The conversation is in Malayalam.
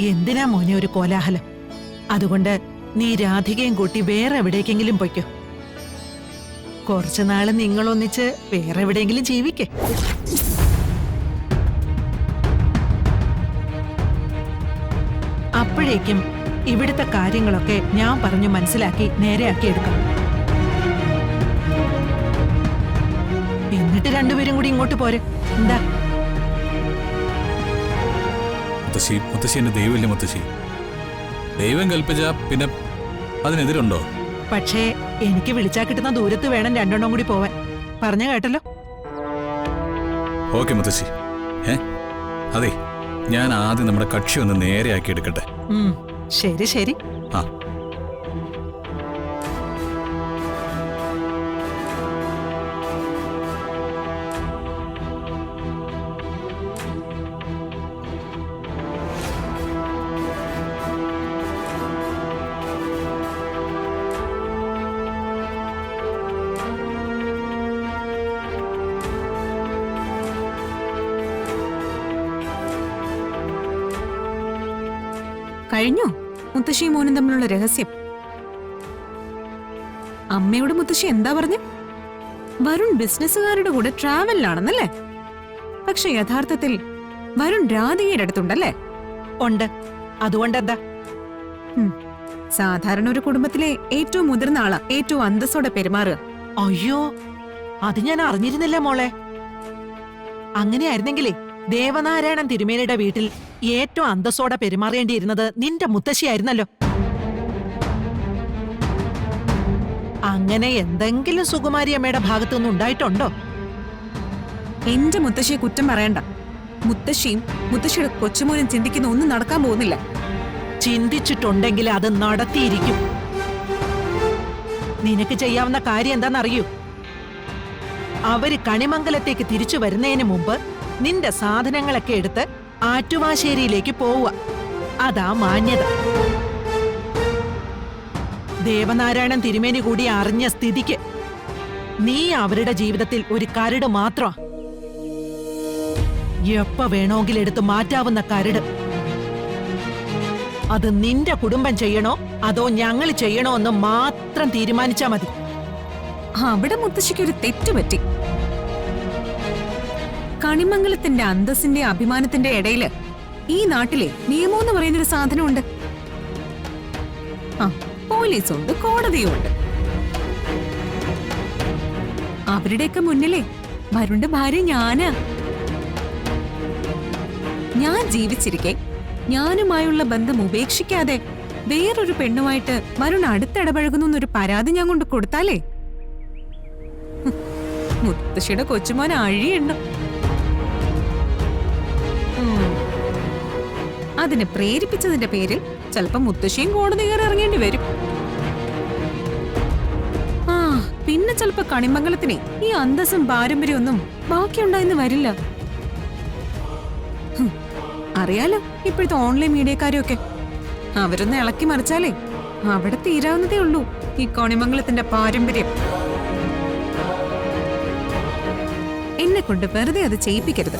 എന്തിനാ മോനെ ഒരു കോലാഹലം? അതുകൊണ്ട് നീ രാധികയും കൂട്ടി വേറെ എവിടേക്കെങ്കിലും പൊയ്ക്കോ. കുറച്ചുനാള് നിങ്ങളൊന്നിച്ച് വേറെ എവിടെയെങ്കിലും ജീവിക്കേ. അപ്പോഴേക്കും ഇവിടുത്തെ കാര്യങ്ങളൊക്കെ ഞാൻ പറഞ്ഞു മനസ്സിലാക്കി നേരെയാക്കി എടുക്കാം. എന്നിട്ട് രണ്ടുപേരും കൂടി ഇങ്ങോട്ട് പോരെ. എന്താ? മുത്തശ്ശി എന്റെ ദൈവമല്ലേ മുത്തശ്ശി? ദൈവം കൽപ്പിച്ച പിന്നെ അതിനെതിരുണ്ടോ? പക്ഷേ എനിക്ക് വിളിച്ചാ കിട്ടുന്ന ദൂരത്ത് വേണം രണ്ടെണ്ണം കൂടി പോവാൻ. പറഞ്ഞ കേട്ടല്ലോ. ഓക്കെ മുത്തശ്ശി. അതെ, ഞാൻ ആദ്യം നമ്മുടെ കക്ഷി ഒന്ന് നേരെയാക്കി എടുക്കട്ടെ. ശരി ശരി. ആ കഴിഞ്ഞോ മുത്തശ്ശി മോനും തമ്മിലുള്ള രഹസ്യം? അമ്മയോട് മുത്തശ്ശി എന്താ പറഞ്ഞു? വരുൺ ബിസിനസ്സുകാരുടെ കൂടെ ട്രാവലിലാണെന്നല്ലേ? പക്ഷെ യഥാർത്ഥത്തിൽ വരുൺ രാധികയുടെ അടുത്തുണ്ടല്ലേ? ഉണ്ട്. അതുകൊണ്ടെന്താ? സാധാരണ ഒരു കുടുംബത്തിലെ ഏറ്റവും മുതിർന്ന ആളാ ഏറ്റവും അന്തസ്സോടെ പെരുമാറുക. അയ്യോ, അത് ഞാൻ അറിഞ്ഞിരുന്നില്ല മോളെ. അങ്ങനെയായിരുന്നെങ്കിലേ ദേവനാരായണൻ തിരുമേനിയുടെ വീട്ടിൽ ഏറ്റവും അന്തസ്സോടെ പെരുമാറേണ്ടിയിരുന്നത് നിന്റെ മുത്തശ്ശിയായിരുന്നല്ലോ. അങ്ങനെ എന്തെങ്കിലും സുകുമാരി അമ്മയുടെ ഭാഗത്തുനിന്ന് ഉണ്ടായിട്ടുണ്ടോ? എന്റെ മുത്തശ്ശിയെ കുറ്റം പറയണ്ട. മുത്തശ്ശിയും മുത്തശ്ശിയുടെ കൊച്ചുമോനും ചിന്തിക്കുന്ന ഒന്നും നടക്കാൻ പോകുന്നില്ല. ചിന്തിച്ചിട്ടുണ്ടെങ്കിൽ അത് നടത്തിയിരിക്കും. നിനക്ക് ചെയ്യാവുന്ന കാര്യം എന്താണെന്നറിയൂ? അവര് കണിമംഗലത്തേക്ക് തിരിച്ചു വരുന്നതിന് മുമ്പ് നിന്റെ സാധനങ്ങളൊക്കെ എടുത്ത് ആറ്റുവാശ്ശേരിയിലേക്ക് പോവുക. അതാ മാന്യത. ദേവനാരായണൻ തിരുമേനി കൂടി അറിഞ്ഞ സ്ഥിതിക്ക് നീ അവരുടെ ജീവിതത്തിൽ ഒരു കരട് മാത്രമാ. എപ്പ വേണമെങ്കിലും എടുത്ത് മാറ്റാവുന്ന കരട്. അത് നിന്റെ കുടുംബം ചെയ്യണോ അതോ ഞങ്ങൾ ചെയ്യണോ എന്ന് മാത്രം തീരുമാനിച്ചാ മതി. അവിടെ മുത്തശ്ശിക്ക് ഒരു തെറ്റുപറ്റി. കണിമംഗലത്തിന്റെ അന്തസ്സിന്റെ അഭിമാനത്തിന്റെ ഇടയില് ഈ നാട്ടിലെ നിയമം എന്ന് പറയുന്നൊരു സാധനമുണ്ട്. പോലീസുണ്ട്, കോടതിയുമുണ്ട്. അവരുടെയൊക്കെ മുന്നിലേ വരുണിന്റെ ഭാര്യ ഞാനാ. ഞാൻ ജീവിച്ചിരിക്കെ ഞാനുമായുള്ള ബന്ധം ഉപേക്ഷിക്കാതെ വേറൊരു പെണ്ണുമായിട്ട് വരുൺ അടുത്തിടപഴകുന്നു എന്നൊരു പരാതി ഞാൻ കൊണ്ട് കൊടുത്താലേ മുത്തശ്ശിയുടെ കൊച്ചുമോൻ അഴിയുണ്ട്. അതിനെ പ്രേരിപ്പിച്ചതിന്റെ പേരിൽ ചിലപ്പോ മുത്തശ്ശിയും കോടതി കയറി ഇറങ്ങേണ്ടി വരും. പിന്നെ ചിലപ്പോ കണിമംഗലത്തിനെ ഈ അന്തസ്സും പാരമ്പര്യം ഒന്നും ബാക്കിയുണ്ടായെന്ന് വരില്ല. അറിയാലോ ഇപ്പോഴത്തെ ഓൺലൈൻ മീഡിയക്കാരൊക്കെ. അവരൊന്ന് ഇളക്കി മറിച്ചാലേ അവിടെ തീരാവുന്നതേ ഉള്ളൂ ഈ കണിമംഗലത്തിന്റെ പാരമ്പര്യം. എന്നെ കൊണ്ട് വെറുതെ അത് ചെയ്യിപ്പിക്കരുത്.